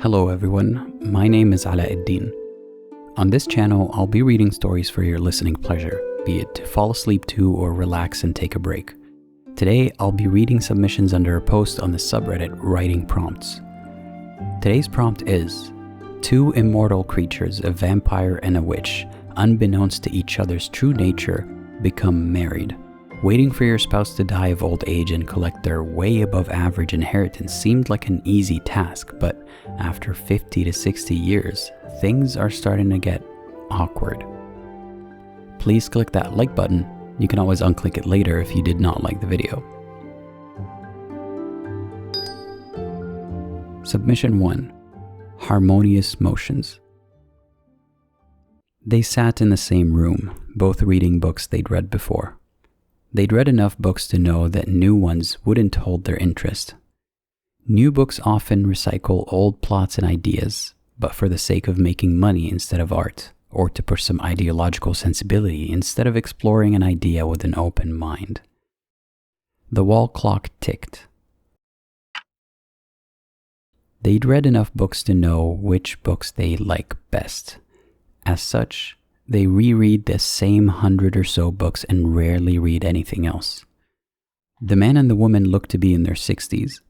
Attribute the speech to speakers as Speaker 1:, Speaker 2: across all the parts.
Speaker 1: Hello everyone, my name is Alauddin. On this channel, I'll be reading stories for your listening pleasure, be it to fall asleep to or relax and take a break. Today, I'll be reading submissions under a post on the subreddit Writing Prompts. Today's prompt is, two immortal creatures, a vampire and a witch, unbeknownst to each other's true nature, become married. Waiting for your spouse to die of old age and collect their way above average inheritance seemed like an easy task, but after 50 to 60 years, things are starting to get awkward. Please click that like button. You can always unclick it later if you did not like the video. Submission 1. Harmonious Motions. They sat in the same room, both reading books they'd read before. They'd read enough books to know that new ones wouldn't hold their interest. New books often recycle old plots and ideas, but for the sake of making money instead of art, or to push some ideological sensibility instead of exploring an idea with an open mind. The wall clock ticked. They'd read enough books to know which books they like best. As such, they reread the same 100 or so books and rarely read anything else. The man and the woman looked to be in their 60s.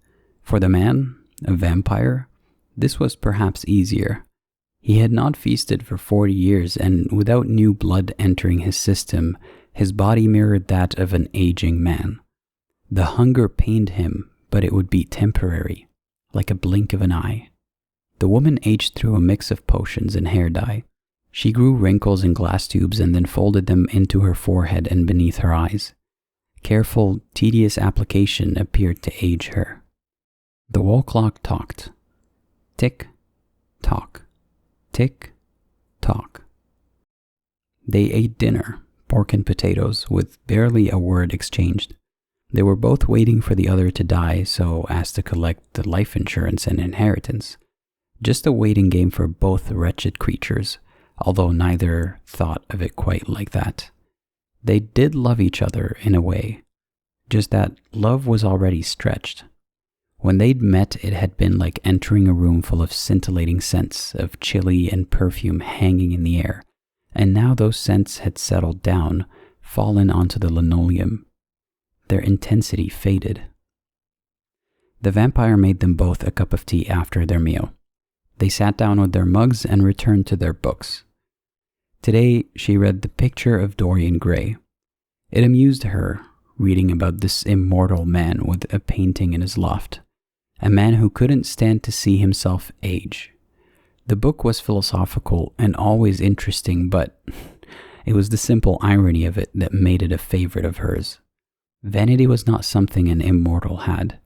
Speaker 1: For the man, a vampire, this was perhaps easier. He had not feasted for 40 years, and without new blood entering his system, his body mirrored that of an aging man. The hunger pained him, but it would be temporary, like a blink of an eye. The woman aged through a mix of potions and hair dye. She grew wrinkles in glass tubes and then folded them into her forehead and beneath her eyes. Careful, tedious application appeared to age her. The wall clock talked. Tick, tock, tick, tock. They ate dinner, pork and potatoes, with barely a word exchanged. They were both waiting for the other to die so as to collect the life insurance and inheritance. Just a waiting game for both wretched creatures, although neither thought of it quite like that. They did love each other in a way, just that love was already stretched. When they'd met, it had been like entering a room full of scintillating scents of chili and perfume hanging in the air, and now those scents had settled down, fallen onto the linoleum. Their intensity faded. The vampire made them both a cup of tea after their meal. They sat down with their mugs and returned to their books. Today, she read The Picture of Dorian Gray. It amused her, reading about this immortal man with a painting in his loft, a man who couldn't stand to see himself age. The book was philosophical and always interesting, but it was the simple irony of it that made it a favorite of hers. Vanity was not something an immortal had.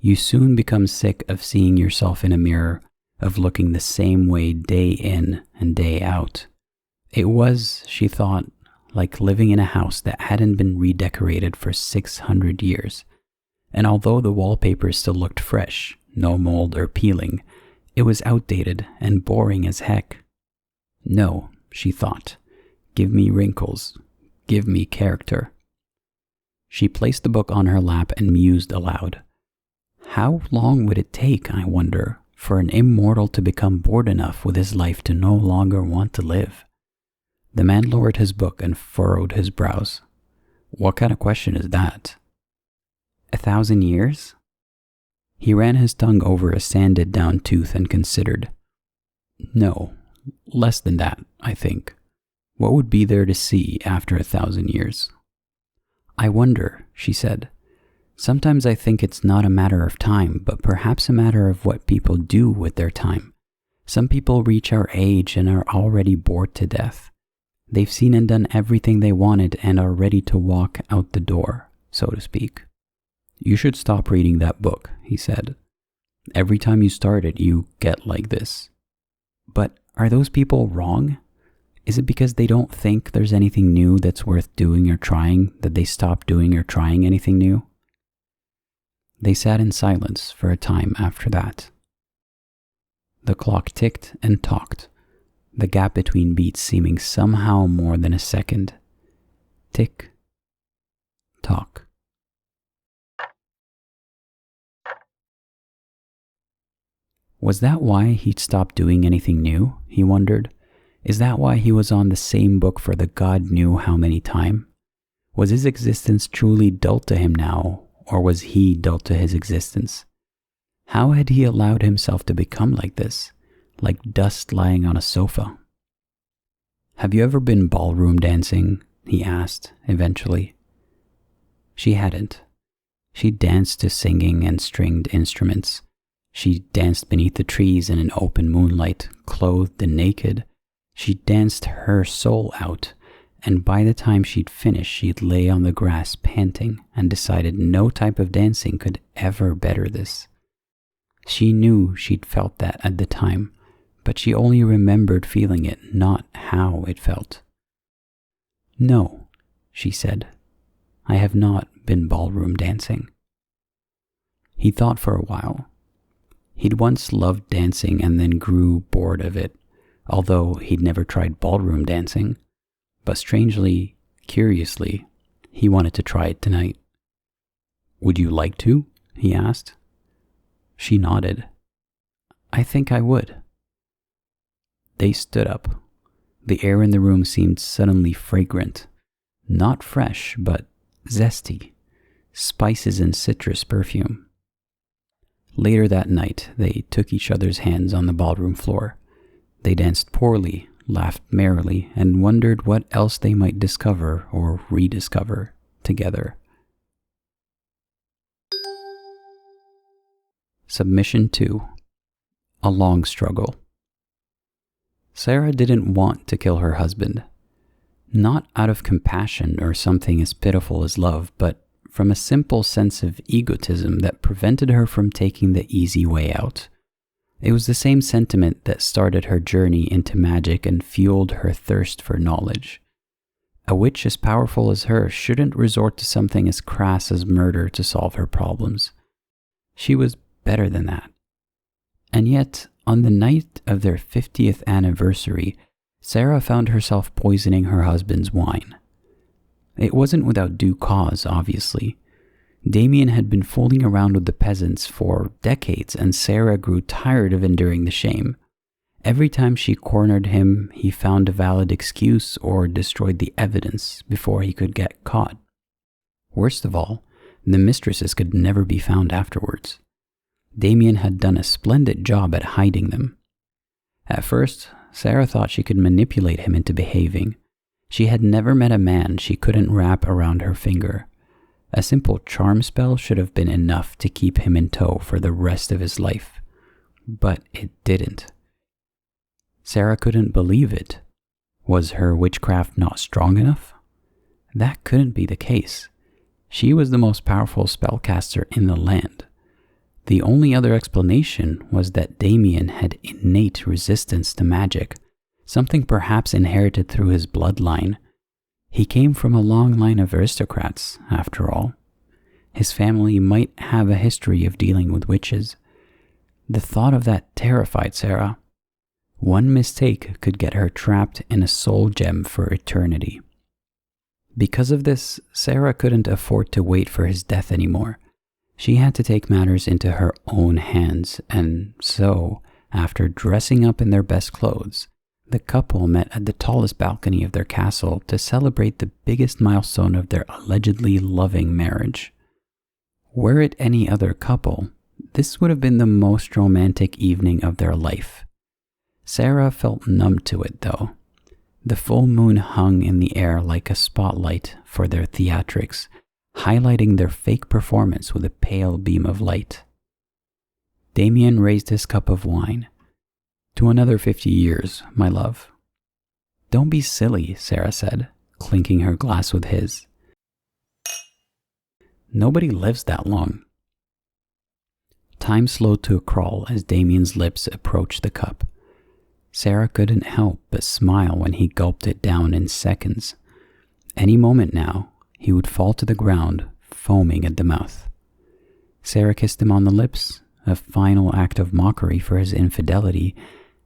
Speaker 1: You soon become sick of seeing yourself in a mirror, of looking the same way day in and day out. It was, she thought, like living in a house that hadn't been redecorated for 600 years. And although the wallpaper still looked fresh, no mold or peeling, it was outdated and boring as heck. No, she thought, give me wrinkles, give me character. She placed the book on her lap and mused aloud. How long would it take, I wonder, for an immortal to become bored enough with his life to no longer want to live? The man lowered his book and furrowed his brows. What kind of question is that? 1,000 years? He ran his tongue over a sanded down tooth and considered. No, less than that, I think. What would be there to see after 1,000 years? I wonder, she said. Sometimes I think it's not a matter of time, but perhaps a matter of what people do with their time. Some people reach our age and are already bored to death. They've seen and done everything they wanted and are ready to walk out the door, so to speak. You should stop reading that book, he said. Every time you start it, you get like this. But are those people wrong? Is it because they don't think there's anything new that's worth doing or trying that they stop doing or trying anything new? They sat in silence for a time after that. The clock ticked and talked, the gap between beats seeming somehow more than a second. Tick, tock. Was that why he'd stopped doing anything new, he wondered? Is that why he was on the same book for the God knew how many time? Was his existence truly dull to him now, or was he dull to his existence? How had he allowed himself to become like this, like dust lying on a sofa? "Have you ever been ballroom dancing?" he asked, eventually. She hadn't. She danced to singing and stringed instruments. She danced beneath the trees in an open moonlight, clothed and naked. She danced her soul out, and by the time she'd finished, she'd lay on the grass panting and decided no type of dancing could ever better this. She knew she'd felt that at the time, but she only remembered feeling it, not how it felt. "No," she said, "I have not been ballroom dancing." He thought for a while. He'd once loved dancing and then grew bored of it, although he'd never tried ballroom dancing. But strangely, curiously, he wanted to try it tonight. "Would you like to?" he asked. She nodded. "I think I would." They stood up. The air in the room seemed suddenly fragrant. Not fresh, but zesty. Spices and citrus perfume. Later that night, they took each other's hands on the ballroom floor. They danced poorly, laughed merrily, and wondered what else they might discover or rediscover together. Submission 2. A long struggle. Sarah didn't want to kill her husband. Not out of compassion or something as pitiful as love, but from a simple sense of egotism that prevented her from taking the easy way out. It was the same sentiment that started her journey into magic and fueled her thirst for knowledge. A witch as powerful as her shouldn't resort to something as crass as murder to solve her problems. She was better than that. And yet, on the night of their 50th anniversary, Sarah found herself poisoning her husband's wine. It wasn't without due cause, obviously. Damien had been fooling around with the peasants for decades, and Sarah grew tired of enduring the shame. Every time she cornered him, he found a valid excuse or destroyed the evidence before he could get caught. Worst of all, the mistresses could never be found afterwards. Damien had done a splendid job at hiding them. At first, Sarah thought she could manipulate him into behaving. She had never met a man she couldn't wrap around her finger. A simple charm spell should have been enough to keep him in tow for the rest of his life. But it didn't. Sarah couldn't believe it. Was her witchcraft not strong enough? That couldn't be the case. She was the most powerful spellcaster in the land. The only other explanation was that Damien had innate resistance to magic, something perhaps inherited through his bloodline. He came from a long line of aristocrats, after all. His family might have a history of dealing with witches. The thought of that terrified Sarah. One mistake could get her trapped in a soul gem for eternity. Because of this, Sarah couldn't afford to wait for his death anymore. She had to take matters into her own hands, and so, after dressing up in their best clothes, the couple met at the tallest balcony of their castle to celebrate the biggest milestone of their allegedly loving marriage. Were it any other couple, this would have been the most romantic evening of their life. Sarah felt numb to it, though. The full moon hung in the air like a spotlight for their theatrics, highlighting their fake performance with a pale beam of light. Damien raised his cup of wine. "To another 50 years, my love." "Don't be silly," Sarah said, clinking her glass with his. "Nobody lives that long." Time slowed to a crawl as Damien's lips approached the cup. Sarah couldn't help but smile when he gulped it down in seconds. Any moment now, he would fall to the ground, foaming at the mouth. Sarah kissed him on the lips, a final act of mockery for his infidelity,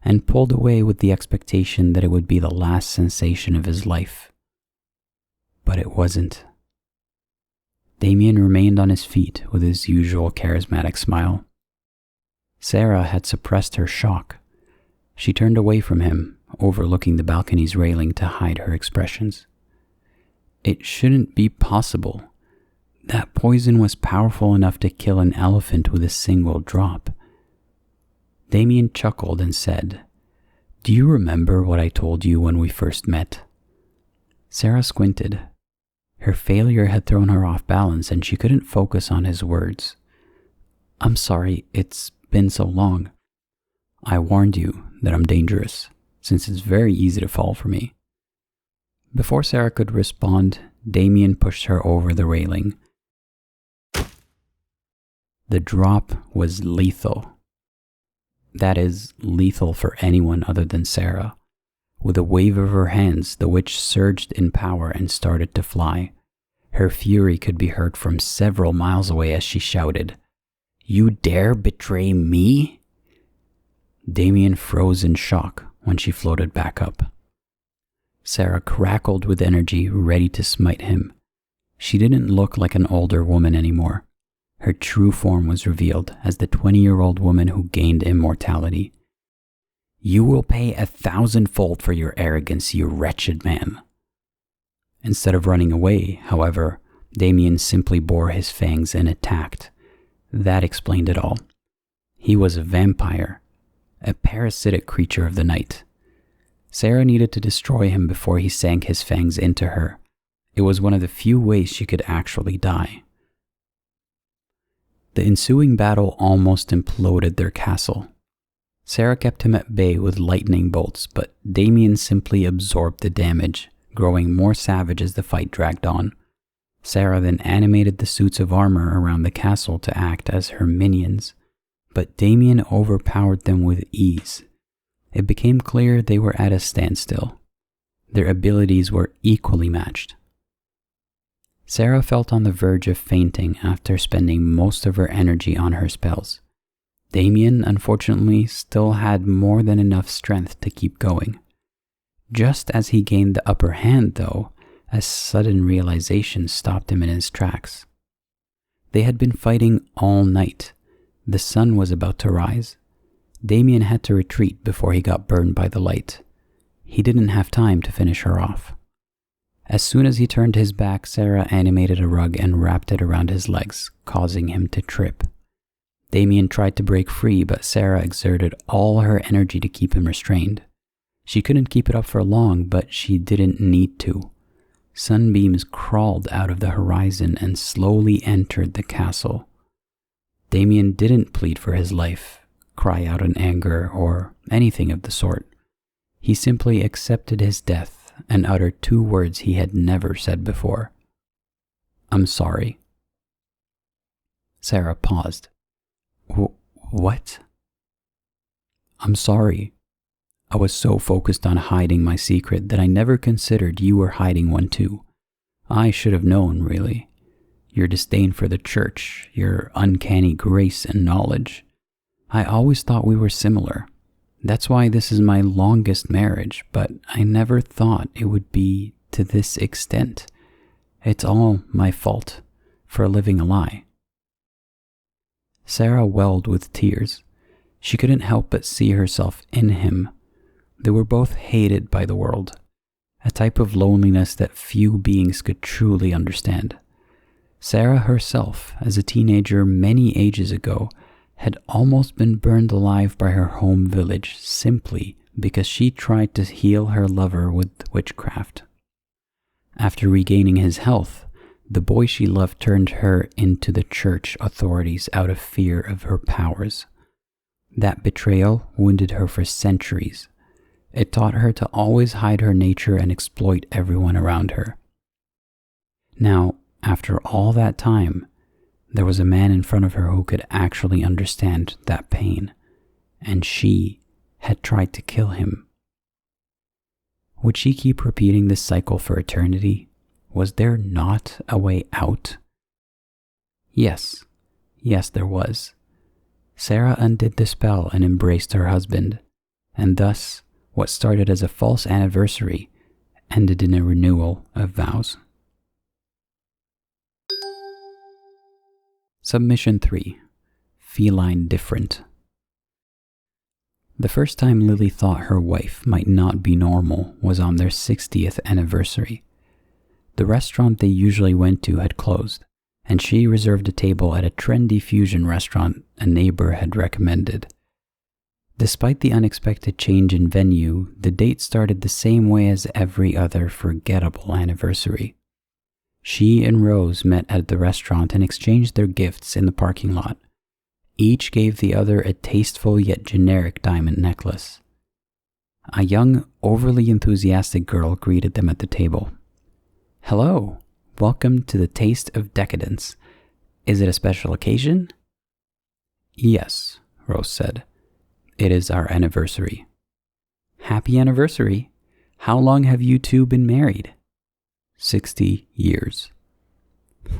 Speaker 1: and pulled away with the expectation that it would be the last sensation of his life. But it wasn't. Damien remained on his feet with his usual charismatic smile. Sarah had suppressed her shock. She turned away from him, overlooking the balcony's railing to hide her expressions. It shouldn't be possible. That poison was powerful enough to kill an elephant with a single drop. Damien chuckled and said, "Do you remember what I told you when we first met?" Sarah squinted. Her failure had thrown her off balance and she couldn't focus on his words. "I'm sorry, it's been so long. I warned you that I'm dangerous, since it's very easy to fall for me." Before Sarah could respond, Damien pushed her over the railing. The drop was lethal. That is, lethal for anyone other than Sarah. With a wave of her hands, the witch surged in power and started to fly. Her fury could be heard from several miles away as she shouted, "You dare betray me?" Damien froze in shock when she floated back up. Sarah crackled with energy, ready to smite him. She didn't look like an older woman anymore. Her true form was revealed as the 20-year-old woman who gained immortality. "You will pay 1,000-fold for your arrogance, you wretched man." Instead of running away, however, Damien simply bore his fangs and attacked. That explained it all. He was a vampire, a parasitic creature of the night. Sarah needed to destroy him before he sank his fangs into her. It was one of the few ways she could actually die. The ensuing battle almost imploded their castle. Sarah kept him at bay with lightning bolts, but Damien simply absorbed the damage, growing more savage as the fight dragged on. Sarah then animated the suits of armor around the castle to act as her minions, but Damien overpowered them with ease. It became clear they were at a standstill. Their abilities were equally matched. Sarah felt on the verge of fainting after spending most of her energy on her spells. Damien, unfortunately, still had more than enough strength to keep going. Just as he gained the upper hand, though, a sudden realization stopped him in his tracks. They had been fighting all night. The sun was about to rise. Damien had to retreat before he got burned by the light. He didn't have time to finish her off. As soon as he turned his back, Sarah animated a rug and wrapped it around his legs, causing him to trip. Damien tried to break free, but Sarah exerted all her energy to keep him restrained. She couldn't keep it up for long, but she didn't need to. Sunbeams crawled out of the horizon and slowly entered the castle. Damien didn't plead for his life, cry out in anger, or anything of the sort. He simply accepted his death and uttered 2 words he had never said before. "I'm sorry." Sarah paused. What? "I'm sorry. I was so focused on hiding my secret that I never considered you were hiding one too. I should have known, really. Your disdain for the church, your uncanny grace and knowledge. I always thought we were similar. That's why this is my longest marriage, but I never thought it would be to this extent. It's all my fault for living a lie." Sarah welled with tears. She couldn't help but see herself in him. They were both hated by the world, a type of loneliness that few beings could truly understand. Sarah herself, as a teenager many ages ago, had almost been burned alive by her home village simply because she tried to heal her lover with witchcraft. After regaining his health, the boy she loved turned her into the church authorities out of fear of her powers. That betrayal wounded her for centuries. It taught her to always hide her nature and exploit everyone around her. Now, after all that time, there was a man in front of her who could actually understand that pain, and she had tried to kill him. Would she keep repeating this cycle for eternity? Was there not a way out? Yes, there was. Sarah undid the spell and embraced her husband, and thus what started as a false anniversary ended in a renewal of vows. Submission 3. Feline Different. The first time Lily thought her wife might not be normal was on their 60th anniversary. The restaurant they usually went to had closed, and she reserved a table at a trendy fusion restaurant a neighbor had recommended. Despite the unexpected change in venue, the date started the same way as every other forgettable anniversary. She and Rose met at the restaurant and exchanged their gifts in the parking lot. Each gave the other a tasteful yet generic diamond necklace. A young, overly enthusiastic girl greeted them at the table. "Hello, welcome to the Taste of Decadence. Is it a special occasion?" "Yes," Rose said. "It is our anniversary." "Happy anniversary. How long have you two been married?" 60 years.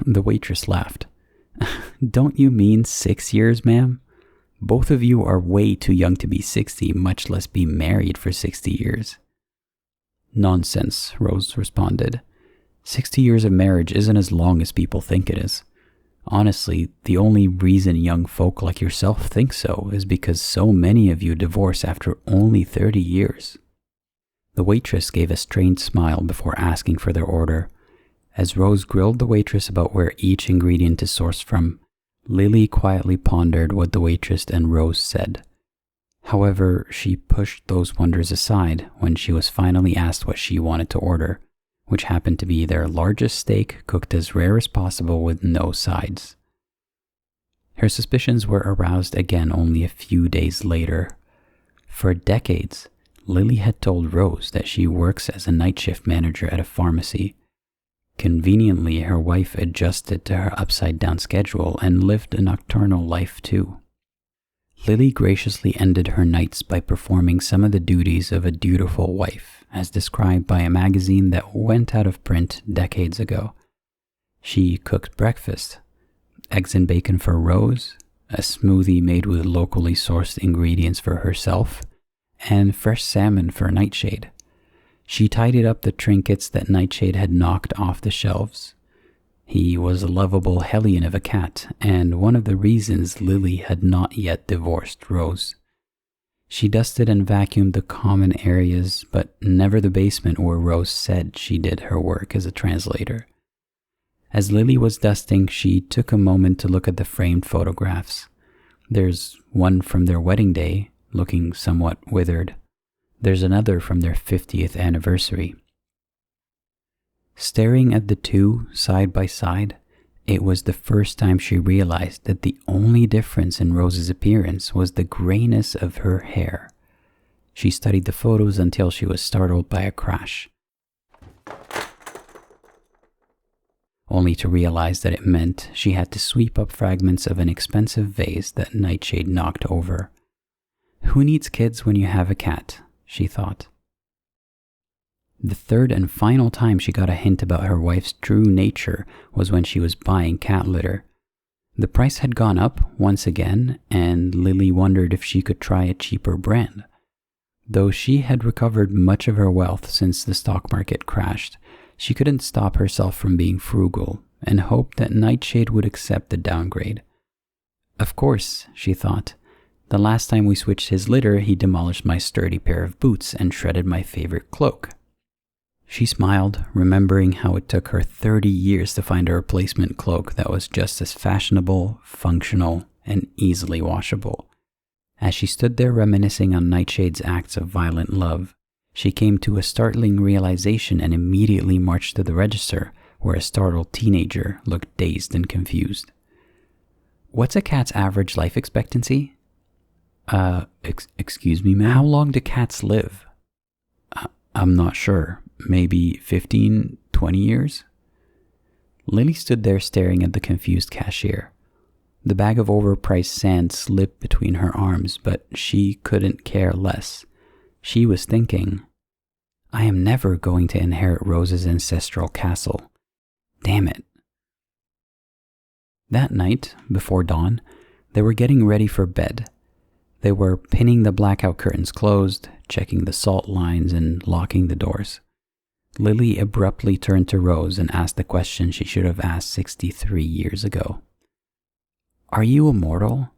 Speaker 1: The waitress laughed. "Don't you mean 6 years, ma'am? Both of you are way too young to be 60, much less be married for 60 years. "Nonsense," Rose responded. 60 years of marriage isn't as long as people think it is. Honestly, the only reason young folk like yourself think so is because so many of you divorce after only 30 years. The waitress gave a strained smile before asking for their order. As Rose grilled the waitress about where each ingredient is sourced from, Lily quietly pondered what the waitress and Rose said. However, she pushed those wonders aside when she was finally asked what she wanted to order, which happened to be their largest steak cooked as rare as possible with no sides. Her suspicions were aroused again only a few days later. For decades, Lily had told Rose that she works as a night shift manager at a pharmacy. Conveniently, her wife adjusted to her upside-down schedule and lived a nocturnal life too. Lily graciously ended her nights by performing some of the duties of a dutiful wife, as described by a magazine that went out of print decades ago. She cooked breakfast, eggs and bacon for Rose, a smoothie made with locally sourced ingredients for herself, and fresh salmon for Nightshade. She tidied up the trinkets that Nightshade had knocked off the shelves. He was a lovable hellion of a cat, and one of the reasons Lily had not yet divorced Rose. She dusted and vacuumed the common areas, but never the basement where Rose said she did her work as a translator. As Lily was dusting, she took a moment to look at the framed photographs. There's one from their wedding day, looking somewhat withered. There's another from their 50th anniversary. Staring at the two side by side, it was the first time she realized that the only difference in Rose's appearance was the grayness of her hair. She studied the photos until she was startled by a crash, only to realize that it meant she had to sweep up fragments of an expensive vase that Nightshade knocked over. Who needs kids when you have a cat? She thought. The third and final time she got a hint about her wife's true nature was when she was buying cat litter. The price had gone up once again, and Lily wondered if she could try a cheaper brand. Though she had recovered much of her wealth since the stock market crashed, she couldn't stop herself from being frugal and hoped that Nightshade would accept the downgrade. Of course, she thought. The last time we switched his litter, he demolished my sturdy pair of boots and shredded my favorite cloak. She smiled, remembering how it took her 30 years to find a replacement cloak that was just as fashionable, functional, and easily washable. As she stood there reminiscing on Nightshade's acts of violent love, she came to a startling realization and immediately marched to the register, where a startled teenager looked dazed and confused. "What's a cat's average life expectancy?" Excuse me, ma'am? How long do cats live?" I'm not sure. Maybe 15, 20 years? Lily stood there staring at the confused cashier. The bag of overpriced sand slipped between her arms, but she couldn't care less. She was thinking, I am never going to inherit Rose's ancestral castle. Damn it. That night, before dawn, they were getting ready for bed. They were pinning the blackout curtains closed, checking the salt lines, and locking the doors. Lily abruptly turned to Rose and asked the question she should have asked 63 years ago. "Are you immortal?"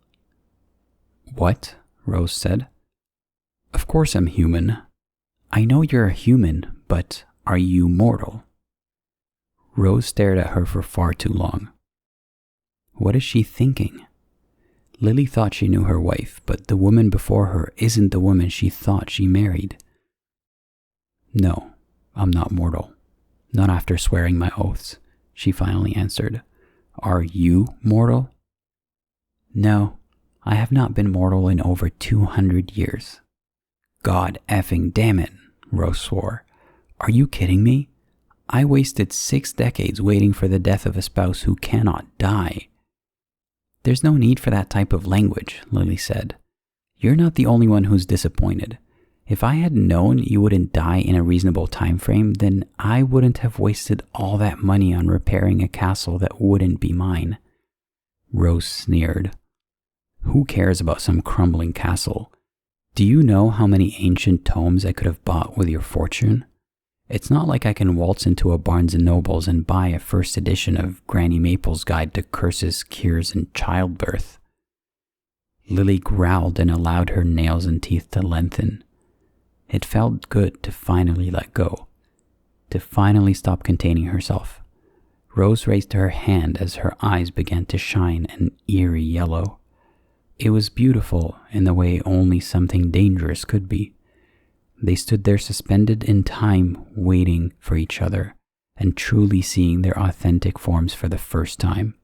Speaker 1: "What?" Rose said. Of course I'm human. I know you're a human, but are you mortal? Rose stared at her for far too long. What is she thinking? Lily thought she knew her wife, but the woman before her isn't the woman she thought she married. No, I'm not mortal. Not after swearing my oaths, she finally answered. Are you mortal? No, I have not been mortal in over 200 years. God effing damn it, Rose swore. Are you kidding me? I wasted 6 decades waiting for the death of a spouse who cannot die. There's no need for that type of language, Lily said. You're not the only one who's disappointed. If I had known you wouldn't die in a reasonable time frame, then I wouldn't have wasted all that money on repairing a castle that wouldn't be mine. Rose sneered. Who cares about some crumbling castle? Do you know how many ancient tomes I could have bought with your fortune? It's not like I can waltz into a Barnes & Nobles and buy a first edition of Granny Maple's Guide to Curses, Cures, and Childbirth. Lily growled and allowed her nails and teeth to lengthen. It felt good to finally let go, to finally stop containing herself. Rose raised her hand as her eyes began to shine an eerie yellow. It was beautiful in the way only something dangerous could be. They stood there suspended in time, waiting for each other, and truly seeing their authentic forms for the first time,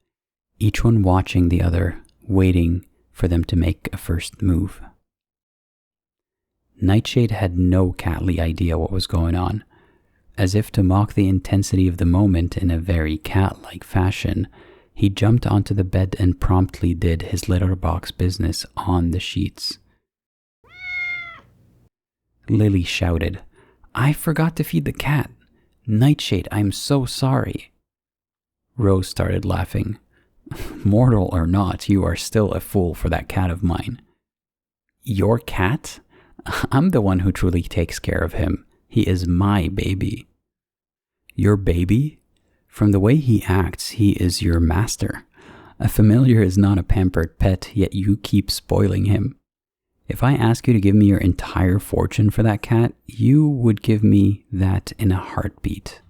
Speaker 1: each one watching the other, waiting for them to make a first move. Nightshade had no catly idea what was going on. As if to mock the intensity of the moment in a very cat-like fashion, he jumped onto the bed and promptly did his litter box business on the sheets. Lily shouted, I forgot to feed the cat. Nightshade, I'm so sorry. Rose started laughing. Mortal or not, you are still a fool for that cat of mine. Your cat? I'm the one who truly takes care of him. He is my baby. Your baby? From the way he acts, he is your master. A familiar is not a pampered pet, yet you keep spoiling him. If I ask you to give me your entire fortune for that cat, you would give me that in a heartbeat.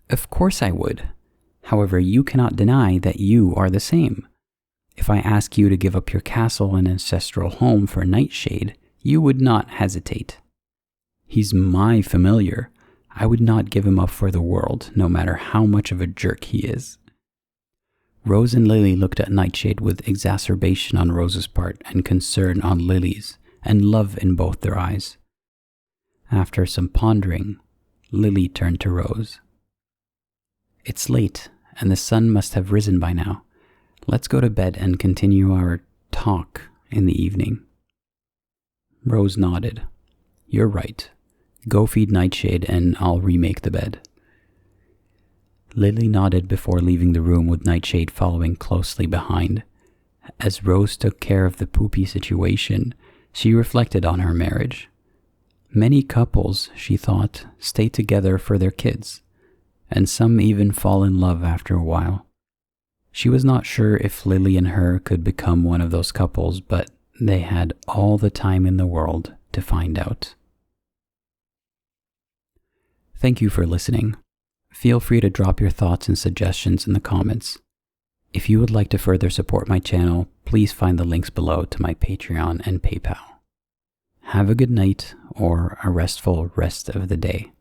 Speaker 1: Of course I would. However, you cannot deny that you are the same. If I ask you to give up your castle and ancestral home for Nightshade, you would not hesitate. He's my familiar. I would not give him up for the world, no matter how much of a jerk he is. Rose and Lily looked at Nightshade with exacerbation on Rose's part and concern on Lily's, and love in both their eyes. After some pondering, Lily turned to Rose. It's late, and the sun must have risen by now. Let's go to bed and continue our talk in the evening. Rose nodded. You're right. Go feed Nightshade and I'll remake the bed. Lily nodded before leaving the room with Nightshade following closely behind. As Rose took care of the poopy situation, she reflected on her marriage. Many couples, she thought, stay together for their kids, and some even fall in love after a while. She was not sure if Lily and her could become one of those couples, but they had all the time in the world to find out. Thank you for listening. Feel free to drop your thoughts and suggestions in the comments. If you would like to further support my channel, please find the links below to my Patreon and PayPal. Have a good night or a restful rest of the day.